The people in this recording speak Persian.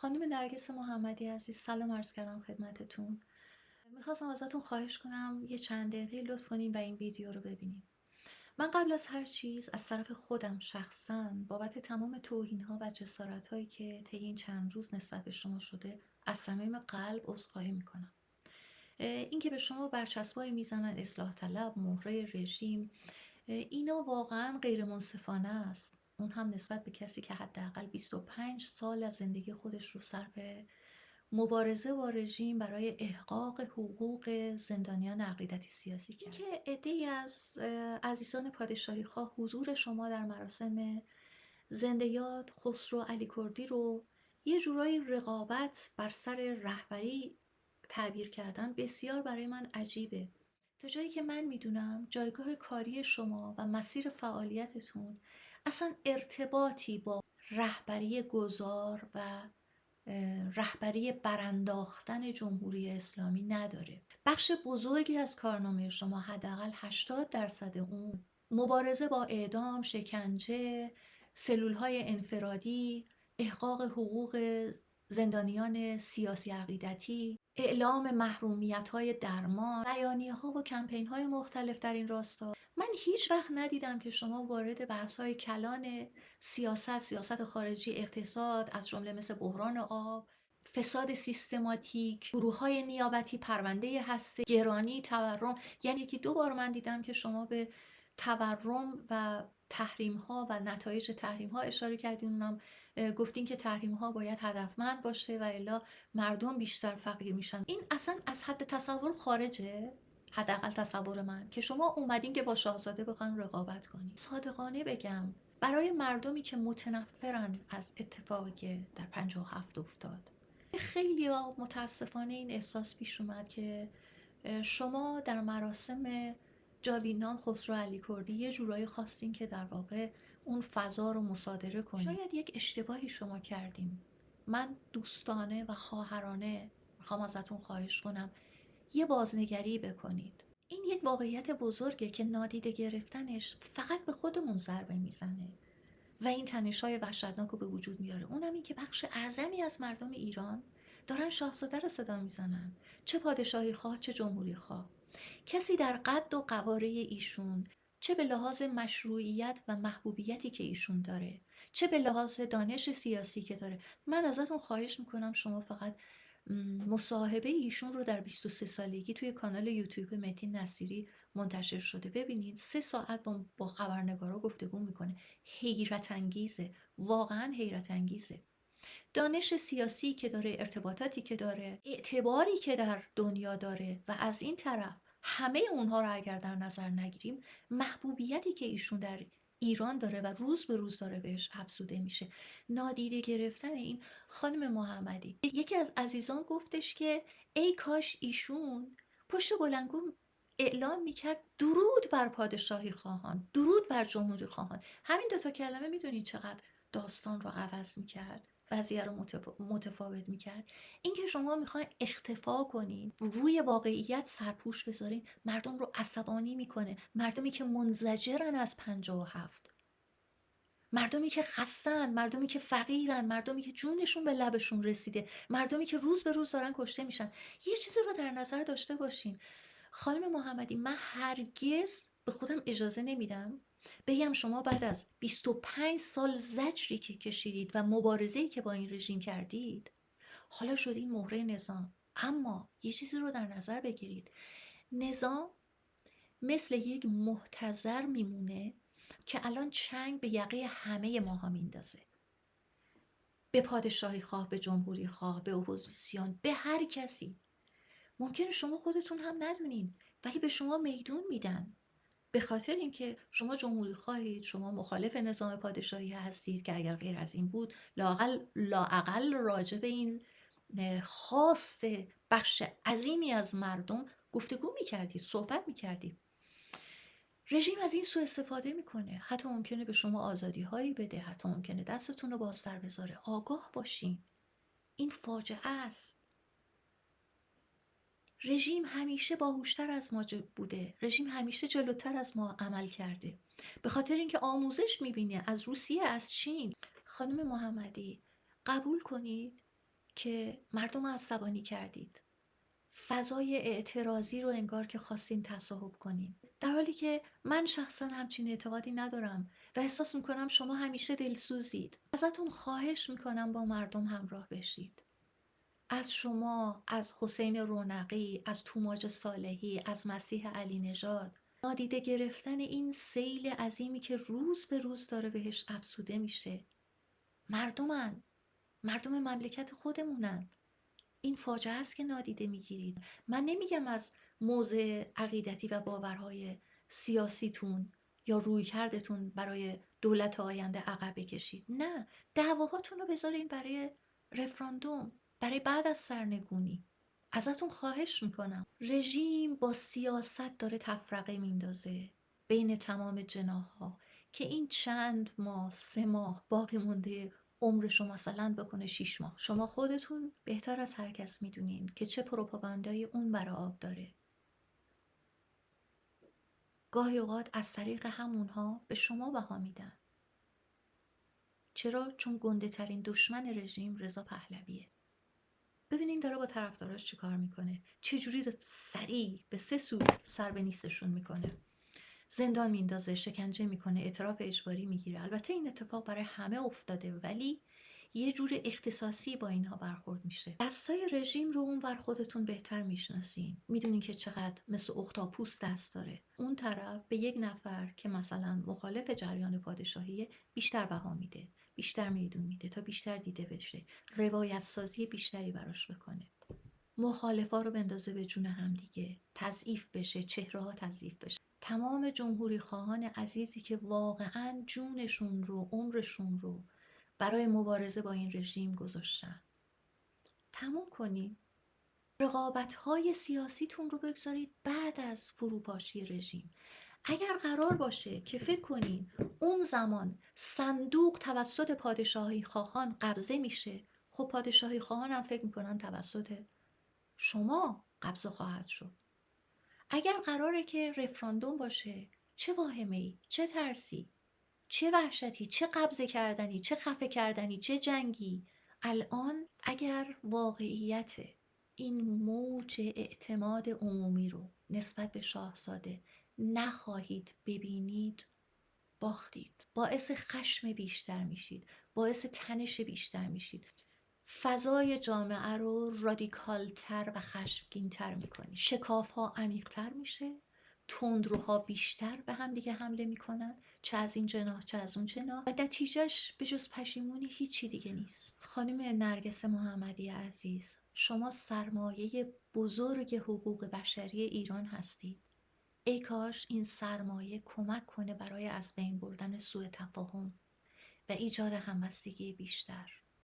خانم نرگس محمدی عزیز، سلام عرض کردم خدمتتون. میخواستم ازتون خواهش کنم یه چند دقیقه لطف کنیم و این ویدیو رو ببینیم. من قبل از هر چیز از طرف خودم شخصاً بابت تمام توهین‌ها و جسارت‌هایی که طی این چند روز نسبت به شما شده از صمیم قلب عذرخواهی میکنم. این که به شما برچسبایی میزنن اصلاح طلب، مهره رژیم، اینا واقعاً غیر منصفانه است. اون هم نسبت به کسی که حداقل 25 سال از زندگی خودش رو صرف مبارزه با رژیم برای احقاق حقوق زندانیان عقیدتی سیاسی کرد. اینکه عده‌ای از عزیزان پادشاهی خواه حضور شما در مراسم زنده یاد خسرو علی کردی رو یه جورایی رقابت بر سر رهبری تعبیر کردن بسیار برای من عجیبه. تا جایی که من میدونم جایگاه کاری شما و مسیر فعالیتتون اصلا ارتباطی با رهبری گذار و رهبری برانداختن جمهوری اسلامی نداره. بخش بزرگی از کارنامه شما، حداقل 80% اون، مبارزه با اعدام، شکنجه، سلولهای انفرادی، احقاق حقوق زندانیان سیاسی عقیدتی، اعلام محرومیت‌های درمان، بیانیه‌ها و کمپین‌های مختلف در این راستا. من هیچ وقت ندیدم که شما وارد بحث‌های کلان سیاست خارجی، اقتصاد، از جمله مثل بحران آب، فساد سیستماتیک، گروه‌های نیابتی، پرونده هسته، گرانی، تورم، یعنی یکی دو بار من دیدم که شما به تورم و تحریم‌ها و نتایج تحریم‌ها اشاره کردین. اونم گفتین که تحریم‌ها باید هدفمند باشه و الا مردم بیشتر فقیر میشن. این اصلا از حد تصور خارجه. حداقل تصور من که شما اومدین که با شاهزاده بخواین رقابت کنین. صادقانه بگم برای مردمی که متنفرن از اتفاقی که در 57 افتاد، خیلی متاسفانه این احساس پیش اومد که شما در مراسم جاویدنام خسرو علی کردی یه جورایی خواستین که در واقع اون فضا رو مصادره کنین. شاید یک اشتباهی شما کردین. من دوستانه و خواهرانه میخوام ازتون خواهش کنم یه بازنگری بکنید. این یک واقعیت بزرگه که نادیده گرفتنش فقط به خودمون ضربه میزنه و این تنش‌های وحشتناک رو به وجود میاره. اونم این که بخش اعظمی از مردم ایران دارن شاهزاده رو صدا میزنن، چه پادشاهی خواه چه جمهوری خواه. کسی در قد و قواره ایشون، چه به لحاظ مشروعیت و محبوبیتی که ایشون داره، چه به لحاظ دانش سیاسی که داره، من ازتون خواهش میکنم شما فقط مصاحبه ایشون رو در 23 سالگی توی کانال یوتیوب متین نصیری منتشر شده ببینید. 3 ساعت با خبرنگارا گفتگو میکنه. حیرت انگیزه، واقعا حیرت انگیزه. دانش سیاسی که داره، ارتباطاتی که داره، اعتباری که در دنیا داره و از این طرف همه اونها رو اگر در نظر نگیریم محبوبیتی که ایشون در ایران داره و روز به روز داره بهش افزوده میشه. نادیده گرفتن این. خانم محمدی، یکی از عزیزان گفتش که ای کاش ایشون پشت بلندگو اعلام میکرد درود بر پادشاهی خواهان، درود بر جمهوری خواهان. همین دوتا کلمه میدونید چقدر داستان رو عوض میکرد، وضعیت رو متفاوت میکرد. اینکه شما میخواین اختفا کنین، روی واقعیت سرپوش بذارین، مردم رو عصبانی میکنه. مردمی که منزجرن از 57، مردمی که خستن، مردمی که فقیرن، مردمی که جونشون به لبشون رسیده، مردمی که روز به روز دارن کشته میشن. یه چیزی رو در نظر داشته باشین خانم محمدی، من هرگز به خودم اجازه نمیدم بگم شما بعد از 25 سال زجری که کشیدید و مبارزه‌ای که با این رژیم کردید حالا شدین مهره نظام. اما یه چیزی رو در نظر بگیرید، نظام مثل یک محتضر میمونه که الان چنگ به یقه همه ماها میندازه، به پادشاهی خواه، به جمهوری خواه، به اپوزیسیون، به هر کسی. ممکنه شما خودتون هم ندونین ولی به شما میدون میدن، به خاطر اینکه شما جمهوری خواهید، شما مخالف نظام پادشاهی هستید که اگر غیر از این بود لااقل راجع به این خواست بخش عظیمی از مردم گفتگو میکردید، صحبت میکردید. رژیم از این سوء استفاده میکنه، حتی ممکنه به شما آزادی هایی بده، حتی ممکنه دستتون رو بازتر بذاره. آگاه باشین، این فاجعه است. رژیم همیشه باهوشتر از ما بوده، رژیم همیشه جلوتر از ما عمل کرده، به خاطر اینکه آموزش میبینه از روسیه، از چین. خانم محمدی، قبول کنید که مردم رو عصبانی کردید. فضای اعتراضی رو انگار که خواستین تصاحب کنین، در حالی که من شخصا همچین اعتقادی ندارم و احساس میکنم شما همیشه دلسوزید. ازتون خواهش میکنم با مردم همراه بشید. از شما، از حسین رونقی، از توماج صالحی، از مسیح علی نژاد، نادیده گرفتن این سیل عظیمی که روز به روز داره بهش افسوده میشه. مردم مملکت خودمونن. این فاجعه است که نادیده میگیرید. من نمیگم از موضع عقیدتی و باورهای سیاسیتون یا رویکردتون برای دولت آینده عقب بکشید. نه، دعواهاتون رو بذارین برای رفراندوم، برای بعد از سرنگونی. ازتون خواهش میکنم. رژیم با سیاست داره تفرقه میندازه بین تمام جناح‌ها که این چند ماه، 3 ماه باقی مونده عمر شما مثلا بکنه 6 ماه. شما خودتون بهتر از هر کس میدونین که چه پروپاگاندایی اون برای آب داره. گاهی اوقات از طریق همونها به شما بها میدن. چرا؟ چون گنده ترین دشمن رژیم رضا پهلویه. ببینین داره با طرفداراش چی کار میکنه، چجوری سریع به 3 سو سر به نیستشون میکنه. زندان میندازه، شکنجه میکنه، اعتراف اجباری میگیره. البته این اتفاق برای همه افتاده، ولی یه جور اختصاصی با اینها برخورد میشه. دستای رژیم رو اون ور خودتون بهتر میشناسین، میدونین که چقدر مثل اختاپوس دست داره. اون طرف به یک نفر که مثلا مخالف جریان پادشاهی بیشتر بها میده، بیشتر میدون میده تا بیشتر دیده بشه، روایت سازی بیشتری براش بکنه، مخالفا رو بندازه به جون همدیگه، تضعیف بشه، چهره ها تضعیف بشه. تمام جمهوری خواهان عزیزی که واقعا جونشون رو، عمرشون رو برای مبارزه با این رژیم گذاشتن، تموم کنین. رقابت‌های سیاسیتون رو بگذارید بعد از فروپاشی رژیم. اگر قرار باشه که فکر کنین اون زمان صندوق توسط پادشاهی خواهان قبضه میشه، خب پادشاهی خواهان هم فکر میکنن توسط شما قبضه خواهد شد. اگر قراره که رفراندوم باشه، چه واهمه‌ای، چه ترسی، چه وحشتی، چه قبضه کردنی، چه خفه کردنی، چه جنگی. الان اگر واقعیت این موج اعتماد عمومی رو نسبت به شاهزاده نخواهید ببینید، باختید. باعث خشم بیشتر میشید، باعث تنش بیشتر میشید، فضای جامعه رو رادیکالتر و خشمگینتر میکنی، شکافها عمیقتر میشه، تندروها بیشتر به هم دیگه حمله میکنن، چه از این جناح چه از اون جناح، و نتیجهش به جز پشیمونی هیچی دیگه نیست. خانم نرگس محمدی عزیز، شما سرمایه بزرگ حقوق بشری ایران هستید. ای کاش این سرمایه کمک کنه برای از بین بردن سوء تفاهم و ایجاد همبستگی بیشتر.